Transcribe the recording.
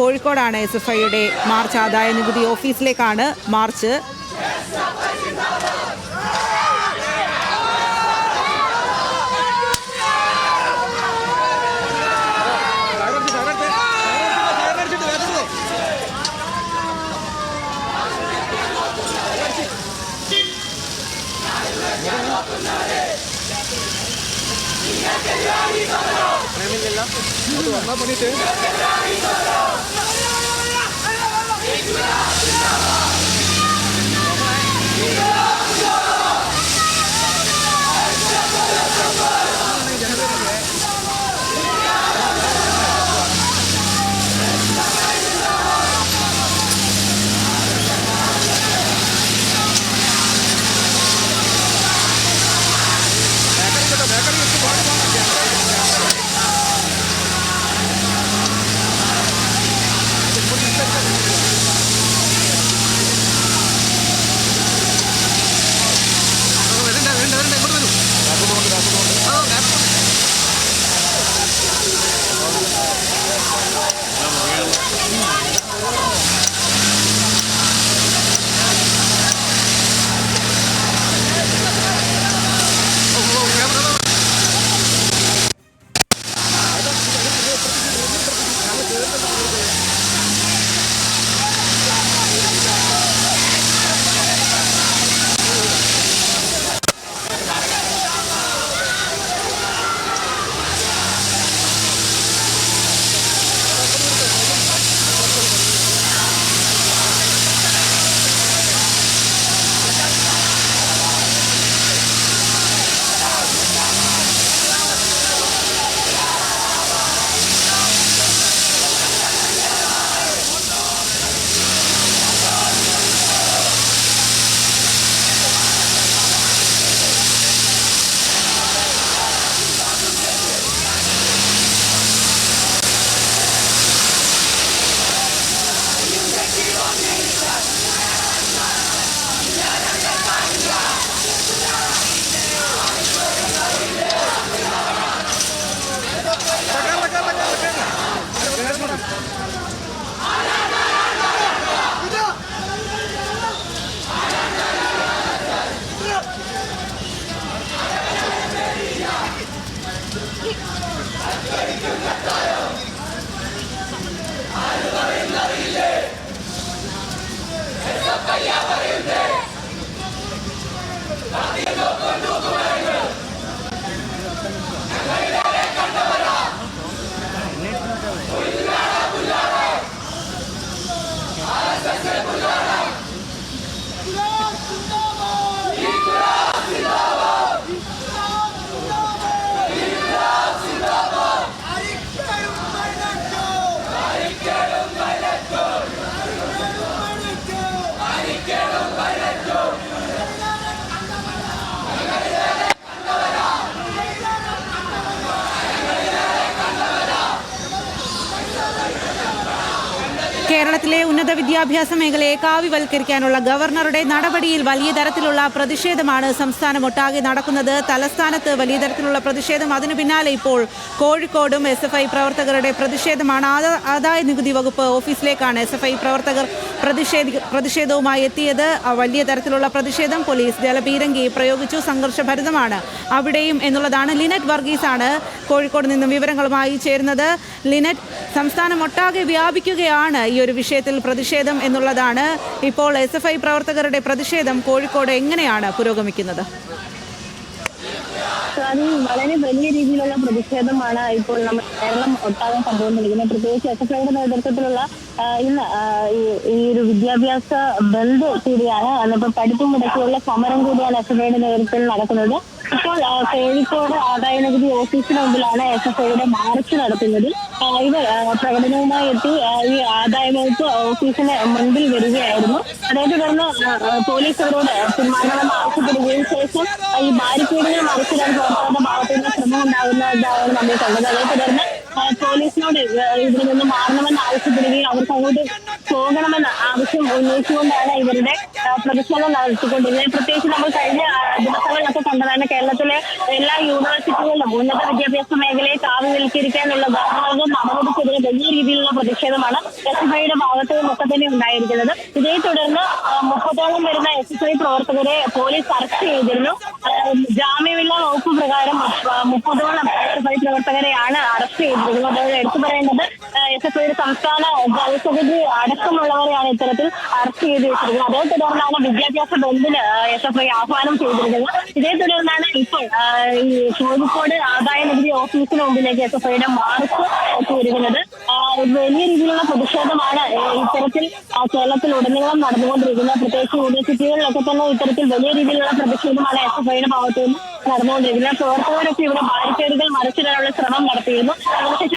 കോഴിക്കോടാണ് SFIയുടെ മാർച്ച്. ആദായ നികുതി ഓഫീസിലേക്കാണ് മാർച്ച്. കേരളത്തിലെ ഉന്നത വിദ്യാഭ്യാസ മേഖലയെ കാവ്യവൽക്കരിക്കാനുള്ള ഗവർണറുടെ നടപടിയിൽ വലിയ തരത്തിലുള്ള പ്രതിഷേധമാണ് സംസ്ഥാനമൊട്ടാകെ നടക്കുന്നത്. തലസ്ഥാനത്ത് വലിയ തരത്തിലുള്ള പ്രതിഷേധം. അതിനു പിന്നാലെ ഇപ്പോൾ കോഴിക്കോടും SFI പ്രവർത്തകരുടെ പ്രതിഷേധമാണ്. ആദായ നികുതി വകുപ്പ് ഓഫീസിലേക്കാണ് SFI പ്രവർത്തകർ പ്രതിഷേധവുമായി എത്തിയത്. വലിയ തരത്തിലുള്ള പ്രതിഷേധം. പോലീസ് ജലപീരങ്കി പ്രയോഗിച്ചു. സംഘർഷഭരിതമാണ് അവിടെയും എന്നുള്ളതാണ്. ലിനറ്റ് വർഗീസാണ് കോഴിക്കോട് നിന്നും വിവരങ്ങളുമായി ചേരുന്നത്. ലിനറ്റ്, സംസ്ഥാനമൊട്ടാകെ വ്യാപിക്കുകയാണ് ഈ ഒരു വിഷയത്തിൽ പ്രതിഷേധം എന്നുള്ളതാണ്. ഇപ്പോൾ SFI പ്രവർത്തകരുടെ പ്രതിഷേധം കോഴിക്കോട് എങ്ങനെയാണ് പുരോഗമിക്കുന്നത്? വളരെ വലിയ രീതിയിലുള്ള പ്രതിഷേധമാണ് ഇപ്പോൾ നമ്മൾ കേരളം ഒട്ടാകെ കണ്ടുകൊണ്ടിരിക്കുന്നത്. പ്രത്യേകിച്ച് SFIയുടെ നേതൃത്വത്തിലുള്ള ഇന്ന് ഈ ഒരു വിദ്യാഭ്യാസ ബന്ദ് കൂടിയാണ്. അതിപ്പോൾ പഠിപ്പും മുടക്കിയുള്ള സമരം കൂടിയാണ് SFIയുടെ നേതൃത്വത്തിൽ നടക്കുന്നത്. ഇപ്പോൾ കോഴിക്കോട് ആദായ നികുതി ഓഫീസിന് മുമ്പിലാണ് SFIയുടെ മാർച്ച് നടത്തുന്നത്. ഇവർ പ്രകടനവുമായി എത്തി ഈ ആദായ വകുപ്പ് ഓഫീസിന് മുൻപിൽ വരികയായിരുന്നു. അതേ തുടർന്ന് പോലീസ് അവരോട് പിന്മാറണമെന്ന് ആവശ്യപ്പെടുകയും ശേഷം ഈ ബാരിക്കേഡുകൾ മറിച്ചിടാൻ പ്രവർത്തകരുടെ ഭാഗത്തു നിന്ന് ശ്രമം ഉണ്ടാകുന്നതാണ് നമ്മൾ കണ്ടത്. അതേ തുടർന്ന് പോലീസിനോട് ഇവിടെ നിന്ന് മാറണമെന്ന് ആവശ്യപ്പെടുകയും അവർക്ക് അങ്ങോട്ട് പോകണമെന്ന ആവശ്യം ഉന്നയിച്ചുകൊണ്ടാണ് ഇവരുടെ പ്രതിഷേധം നടത്തിക്കൊണ്ടിരിക്കുന്നത്. പ്രത്യേകിച്ച് നമ്മൾ കഴിഞ്ഞ ദിവസങ്ങളിലൊക്കെ കണ്ടതാണ് കേരളത്തിലെ എല്ലാ യൂണിവേഴ്സിറ്റികളിലും ഉന്നത വിദ്യാഭ്യാസ മേഖലയെ കാവ്യവൽക്കരിക്കാനുള്ള ഗവൺമെന്റ് നടപടിക്കെതിരെ വലിയ രീതിയിലുള്ള പ്രതിഷേധമാണ് SFIയുടെ ഭാഗത്തു നിന്നൊക്കെ തന്നെ ഉണ്ടായിരിക്കുന്നത്. ഇതേ തുടർന്ന് 30ഓളം വരുന്ന SFI പ്രവർത്തകരെ പോലീസ് അറസ്റ്റ് ചെയ്തിരുന്നു. ജാമ്യമില്ലാ വകുപ്പ് പ്രകാരം 30ഓളം SFI പ്രവർത്തകരെയാണ് അറസ്റ്റ് ചെയ്തിരുന്നത്. അതായത് എടുത്തു പറയേണ്ടത് SFIയുടെ സംസ്ഥാന ജനറൽ സെക്രട്ടറി അടക്കമുള്ളവരെയാണ് ഇത്തരത്തിൽ അറസ്റ്റ് ചെയ്ത് വെച്ചിരിക്കുന്നത്. അതേ തുടർന്നാണ് വിദ്യാഭ്യാസ ബന്ദിന് SFI ആഹ്വാനം ചെയ്തിരിക്കുന്നത്. ഇതേ തുടർന്നാണ് ഇപ്പോൾ ഈ കോഴിക്കോട് ആദായ നികുതി ഓഫീസിന് മുമ്പിലേക്ക് SFIയുടെ മാർച്ച് എത്തിയിരിക്കുന്നത്. വലിയ രീതിയിലുള്ള പ്രതിഷേധമാണ് ഇത്തരത്തിൽ കേരളത്തിൽ ഉടനീളം നടന്നുകൊണ്ടിരിക്കുന്നത്. പ്രത്യേകിച്ച് യൂണിവേഴ്സിറ്റികളിലൊക്കെ തന്നെ ഇത്തരത്തിൽ വലിയ രീതിയിലുള്ള പ്രതിഷേധമാണ് SFIയുടെ ഭാഗത്തു നിന്ന് നടന്നുകൊണ്ടിരിക്കുന്നത്. പ്രവർത്തകരൊക്കെ ഇവിടെ ബാരിക്കേഡുകൾ മറിച്ചിടാനുള്ള ശ്രമം നടത്തിയിരുന്നു.